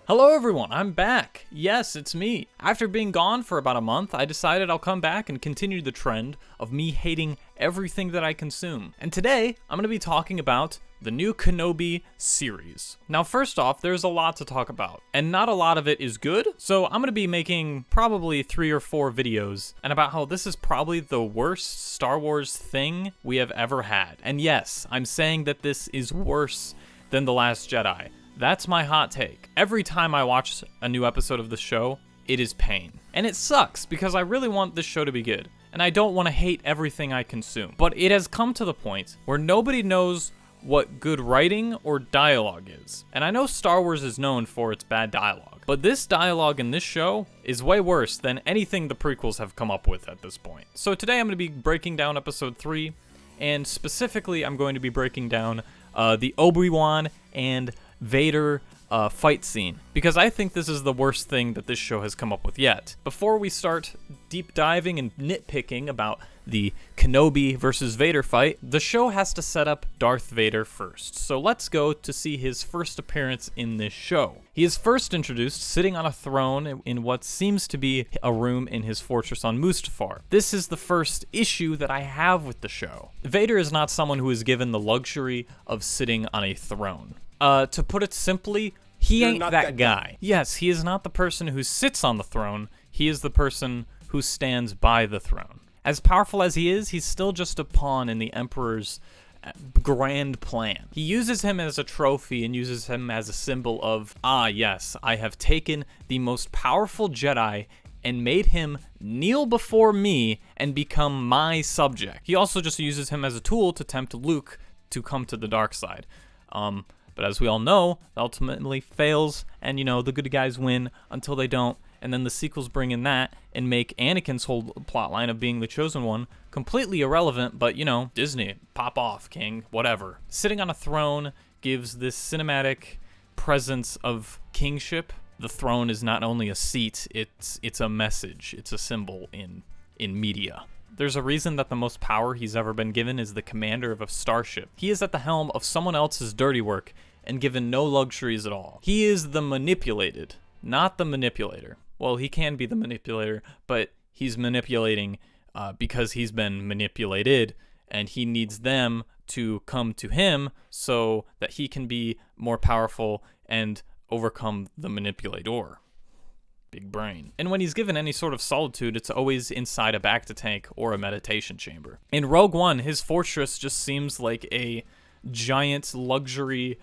Hello everyone, I'm back. Yes, it's me. After being gone for about a month, I decided I'll come back and continue the trend of me hating everything that I consume. And today, I'm going to be talking about the new Kenobi series. Now, first off, there's a lot to talk about, and not a lot of it is good, so I'm going to be making probably 3 or 4 videos and about how this is probably the worst Star Wars thing we have ever had. And yes, I'm saying that this is worse than The Last Jedi. That's my hot take. Every time I watch a new episode of the show, it is pain. And it sucks because I really want this show to be good, and I don't want to hate everything I consume. But it has come to the point where nobody knows what good writing or dialogue is. And I know Star Wars is known for its bad dialogue, but this dialogue in this show is way worse than anything the prequels have come up with at this point. So today I'm going to be breaking down episode 3, and specifically I'm going to be breaking down the Obi-Wan and Vader fight scene, because I think this is the worst thing that this show has come up with yet. Before we start deep diving and nitpicking about the Kenobi versus Vader fight, the show has to set up Darth Vader first. So let's go to see his first appearance in this show. He is first introduced sitting on a throne in what seems to be a room in his fortress on Mustafar. This is the first issue that I have with the show. Vader is not someone who is given the luxury of sitting on a throne. To put it simply, he ain't that guy. Yes, he is not the person who sits on the throne. He is the person who stands by the throne. As powerful as he is, he's still just a pawn in the Emperor's grand plan. He uses him as a trophy and uses him as a symbol of, yes, I have taken the most powerful Jedi and made him kneel before me and become my subject. He also just uses him as a tool to tempt Luke to come to the dark side. But as we all know, it ultimately fails, and the good guys win until they don't, and then the sequels bring in that and make Anakin's whole plotline of being the chosen one completely irrelevant, but Disney, pop off, king, whatever. Sitting on a throne gives this cinematic presence of kingship. The throne is not only a seat, it's a message, it's a symbol in media. There's a reason that the most power he's ever been given is the commander of a starship. He is at the helm of someone else's dirty work and given no luxuries at all. He is the manipulated, not the manipulator. Well, he can be the manipulator, but he's manipulating because he's been manipulated, and he needs them to come to him so that he can be more powerful and overcome the manipulator. Big brain. And when he's given any sort of solitude, it's always inside a bacta tank or a meditation chamber. In Rogue One, his fortress just seems like a giant luxury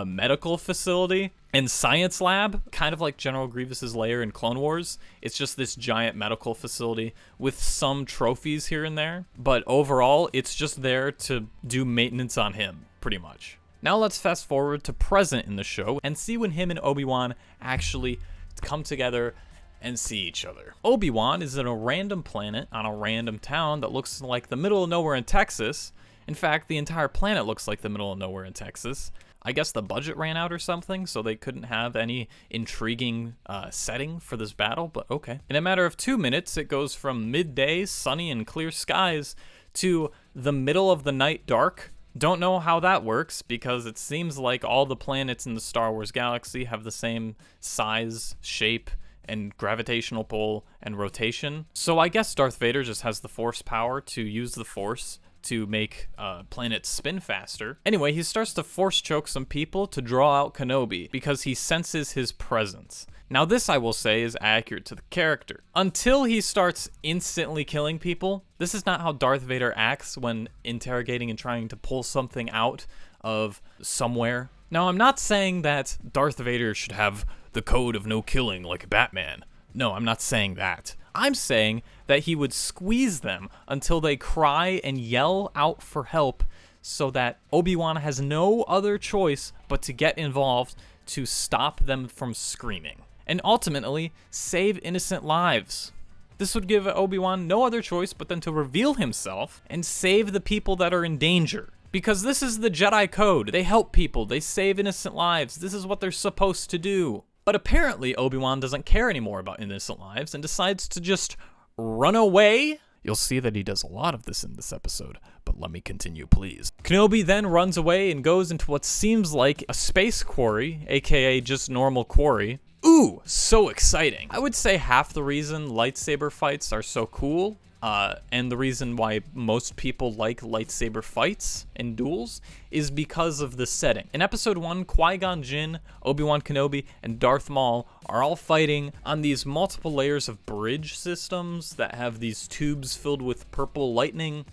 medical facility and science lab, kind of like General Grievous's lair in Clone Wars. It's just this giant medical facility with some trophies here and there, but overall, it's just there to do maintenance on him, pretty much. Now let's fast forward to present in the show and see when him and Obi-Wan actually come together and see each other. Obi-Wan is in a random planet on a random town that looks like the middle of nowhere in Texas. In fact, the entire planet looks like the middle of nowhere in Texas. I guess the budget ran out or something, so they couldn't have any intriguing setting for this battle, but okay. In a matter of 2 minutes, it goes from midday, sunny and clear skies, to the middle of the night dark. Don't know how that works, because it seems like all the planets in the Star Wars galaxy have the same size, shape, and gravitational pull and rotation. So I guess Darth Vader just has the Force power to use the Force to make planets spin faster. Anyway, he starts to force choke some people to draw out Kenobi because he senses his presence. Now this, I will say, is accurate to the character. Until he starts instantly killing people, this is not how Darth Vader acts when interrogating and trying to pull something out of somewhere. Now, I'm not saying that Darth Vader should have the code of no killing like Batman. No, I'm not saying that. I'm saying that he would squeeze them until they cry and yell out for help so that Obi-Wan has no other choice but to get involved to stop them from screaming. And ultimately, save innocent lives. This would give Obi-Wan no other choice but then to reveal himself and save the people that are in danger. Because this is the Jedi code. They help people. They save innocent lives. This is what they're supposed to do. But apparently, Obi-Wan doesn't care anymore about innocent lives and decides to just run away. You'll see that he does a lot of this in this episode, but let me continue, please. Kenobi then runs away and goes into what seems like a space quarry, aka just normal quarry. Ooh, so exciting. I would say half the reason lightsaber fights are so cool, and the reason why most people like lightsaber fights and duels is because of the setting. In episode 1, Qui-Gon Jinn, Obi-Wan Kenobi, and Darth Maul are all fighting on these multiple layers of bridge systems that have these tubes filled with purple lightning,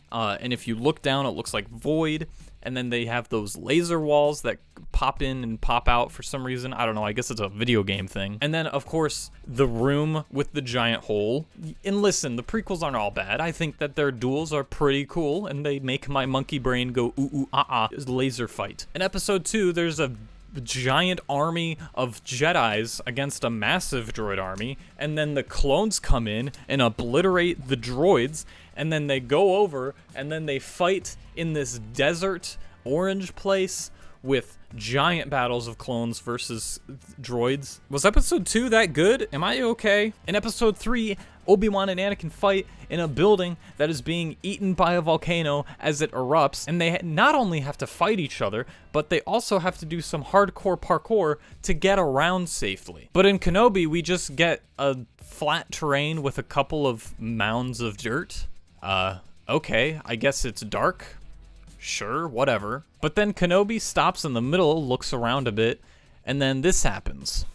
and if you look down, it looks like void. And then they have those laser walls that pop in and pop out for some reason. I don't know, I guess it's a video game thing. And then, of course, the room with the giant hole. And listen, the prequels aren't all bad. I think that their duels are pretty cool, and they make my monkey brain go ooh, ooh, ah, laser fight. In episode 2, there's a giant army of Jedis against a massive droid army, and then the clones come in and obliterate the droids, and then they go over and then they fight in this desert orange place with giant battles of clones versus droids. Was episode 2 that good? Am I okay? In episode 3, Obi-Wan and Anakin fight in a building that is being eaten by a volcano as it erupts, and they not only have to fight each other, but they also have to do some hardcore parkour to get around safely. But in Kenobi, we just get a flat terrain with a couple of mounds of dirt. Okay, I guess it's dark. Sure, whatever. But then Kenobi stops in the middle, looks around a bit, and then this happens.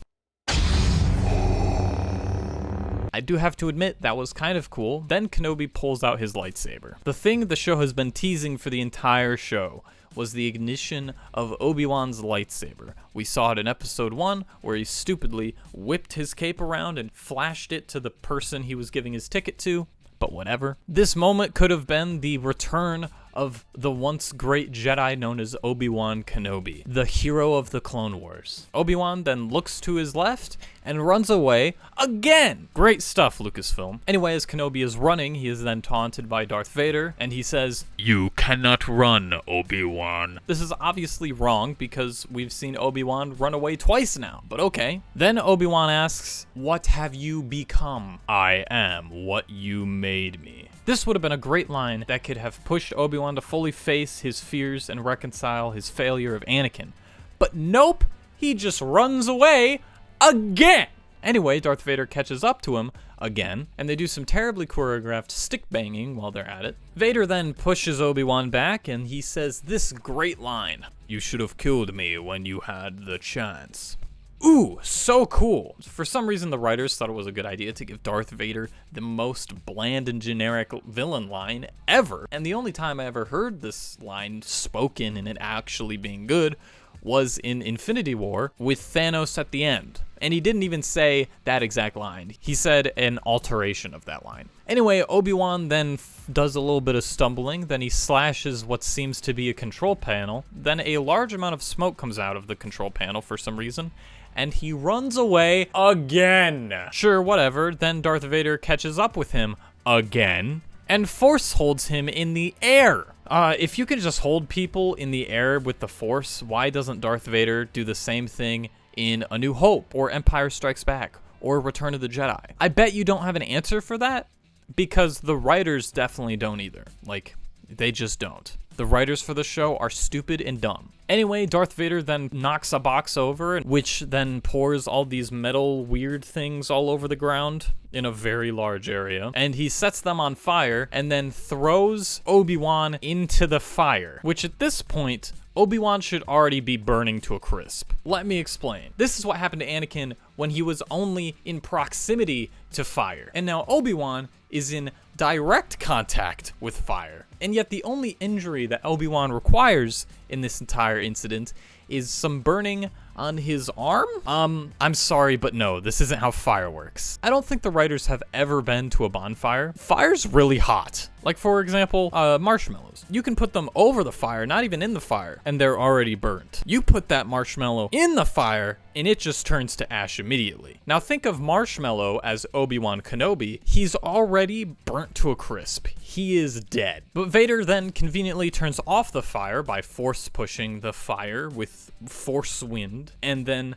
I do have to admit, that was kind of cool. Then Kenobi pulls out his lightsaber. The thing the show has been teasing for the entire show was the ignition of Obi-Wan's lightsaber. We saw it in episode 1, where he stupidly whipped his cape around and flashed it to the person he was giving his ticket to. But whatever. This moment could have been the return of the once great Jedi known as Obi-Wan Kenobi, the hero of the Clone Wars. Obi-Wan then looks to his left and runs away again. Great stuff, Lucasfilm. Anyway, as Kenobi is running, he is then taunted by Darth Vader, and he says, "You cannot run, Obi-Wan." This is obviously wrong because we've seen Obi-Wan run away twice now, but okay. Then Obi-Wan asks, "What have you become?" "I am what you made me." This would have been a great line that could have pushed Obi-Wan to fully face his fears and reconcile his failure of Anakin. But nope, he just runs away again. Anyway, Darth Vader catches up to him again, and they do some terribly choreographed stick banging while they're at it. Vader then pushes Obi-Wan back, and he says this great line, "You should have killed me when you had the chance." Ooh, so cool. For some reason, the writers thought it was a good idea to give Darth Vader the most bland and generic villain line ever. And the only time I ever heard this line spoken and it actually being good was in Infinity War with Thanos at the end. And he didn't even say that exact line. He said an alteration of that line. Anyway, Obi-Wan then does a little bit of stumbling, then he slashes what seems to be a control panel, then a large amount of smoke comes out of the control panel for some reason, and he runs away again. Sure, whatever. Then Darth Vader catches up with him again and force holds him in the air. If you can just hold people in the air with the Force, why doesn't Darth Vader do the same thing in A New Hope or Empire Strikes Back or Return of the Jedi? I bet you don't have an answer for that because the writers definitely don't either. Like, they just don't. The writers for the show are stupid and dumb. Anyway, Darth Vader then knocks a box over, which then pours all these metal weird things all over the ground in a very large area. And he sets them on fire and then throws Obi-Wan into the fire, which at this point, Obi-Wan should already be burning to a crisp. Let me explain. This is what happened to Anakin when he was only in proximity to fire. And now Obi-Wan is in direct contact with fire. And yet the only injury that Obi-Wan requires in this entire incident is some burning on his arm? I'm sorry, but no, this isn't how fire works. I don't think the writers have ever been to a bonfire. Fire's really hot. Like, for example, marshmallows. You can put them over the fire, not even in the fire, and they're already burnt. You put that marshmallow in the fire, and it just turns to ash immediately. Now think of Marshmallow as Obi-Wan Kenobi. He's already burnt to a crisp. He is dead. But Vader then conveniently turns off the fire by force pushing the fire with force wind, and then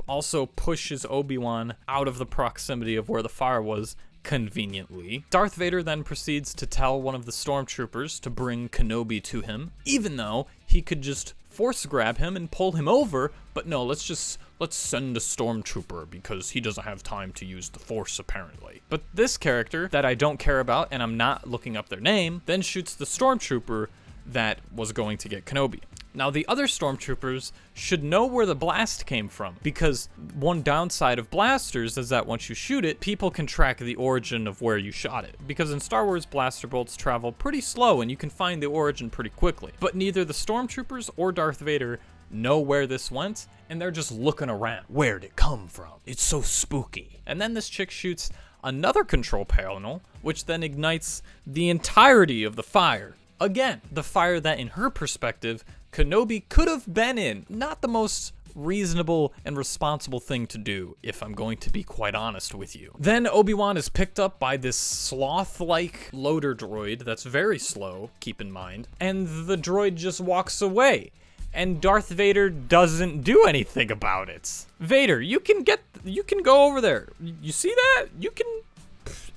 also pushes Obi-Wan out of the proximity of where the fire was conveniently. Darth Vader then proceeds to tell one of the stormtroopers to bring Kenobi to him, even though he could just force grab him and pull him over, but no, let's just let's send a stormtrooper because he doesn't have time to use the Force apparently. But this character that I don't care about and I'm not looking up their name then shoots the stormtrooper that was going to get Kenobi. Now, the other stormtroopers should know where the blast came from, because one downside of blasters is that once you shoot it, people can track the origin of where you shot it. Because in Star Wars, blaster bolts travel pretty slow and you can find the origin pretty quickly. But neither the stormtroopers or Darth Vader know where this went, and they're just looking around. Where'd it come from? It's so spooky. And then this chick shoots another control panel, which then ignites the entirety of the fire. Again, the fire that in her perspective, Kenobi could have been in. Not the most reasonable and responsible thing to do, if I'm going to be quite honest with you. Then Obi-Wan is picked up by this sloth-like loader droid that's very slow, keep in mind, and the droid just walks away. And Darth Vader doesn't do anything about it. Vader, you can go over there. You see that? You can,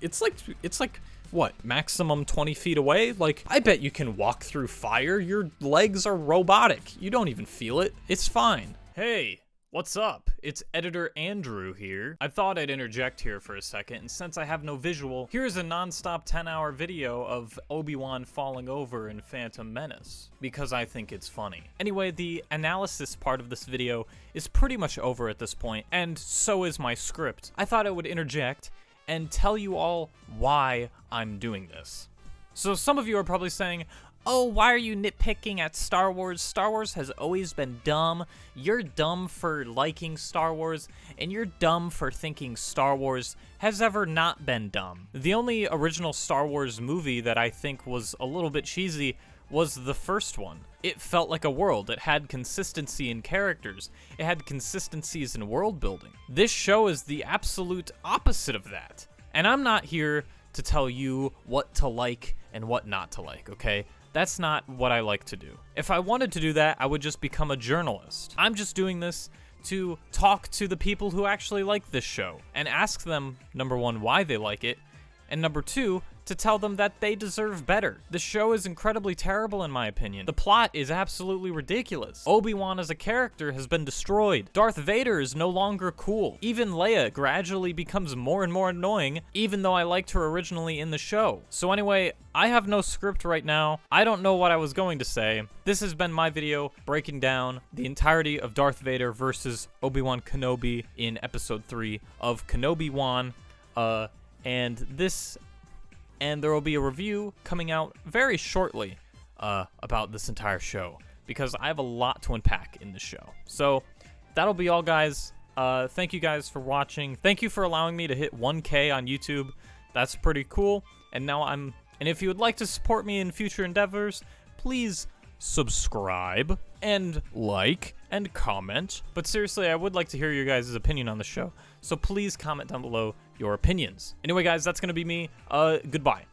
it's like, what, maximum 20 feet away? Like, I bet you can walk through fire. Your legs are robotic. You don't even feel it. It's fine. Hey, what's up? It's Editor Andrew here. I thought I'd interject here for a second, and since I have no visual, here's a non-stop 10-hour video of Obi-Wan falling over in Phantom Menace, because I think it's funny. Anyway, the analysis part of this video is pretty much over at this point, and so is my script. I thought I would interject and tell you all why I'm doing this. So some of you are probably saying, oh, why are you nitpicking at Star Wars? Star Wars has always been dumb. You're dumb for liking Star Wars, and you're dumb for thinking Star Wars has ever not been dumb. The only original Star Wars movie that I think was a little bit cheesy was the first one. It felt like a world. It had consistency in characters. It had consistencies in world building. This show is the absolute opposite of that. And I'm not here to tell you what to like and what not to like, okay? That's not what I like to do. If I wanted to do that, I would just become a journalist. I'm just doing this to talk to the people who actually like this show and ask them, number one, why they like it, and number two, to tell them that they deserve better. The show is incredibly terrible in my opinion. The plot is absolutely ridiculous. Obi-Wan as a character has been destroyed. Darth Vader is no longer cool. Even Leia gradually becomes more and more annoying, even though I liked her originally in the show. So anyway, I have no script right now. I don't know what I was going to say. This has been my video breaking down the entirety of Darth Vader versus Obi-Wan Kenobi in episode 3 of Kenobi Wan. And there will be a review coming out very shortly about this entire show, because I have a lot to unpack in this show. So that'll be all, guys. Thank you guys for watching. Thank you for allowing me to hit 1K on YouTube. That's pretty cool. And if you would like to support me in future endeavors, please subscribe and like and comment. But seriously, I would like to hear your guys' opinion on the show. So please comment down below your opinions. Anyway, guys, that's gonna be me. Goodbye.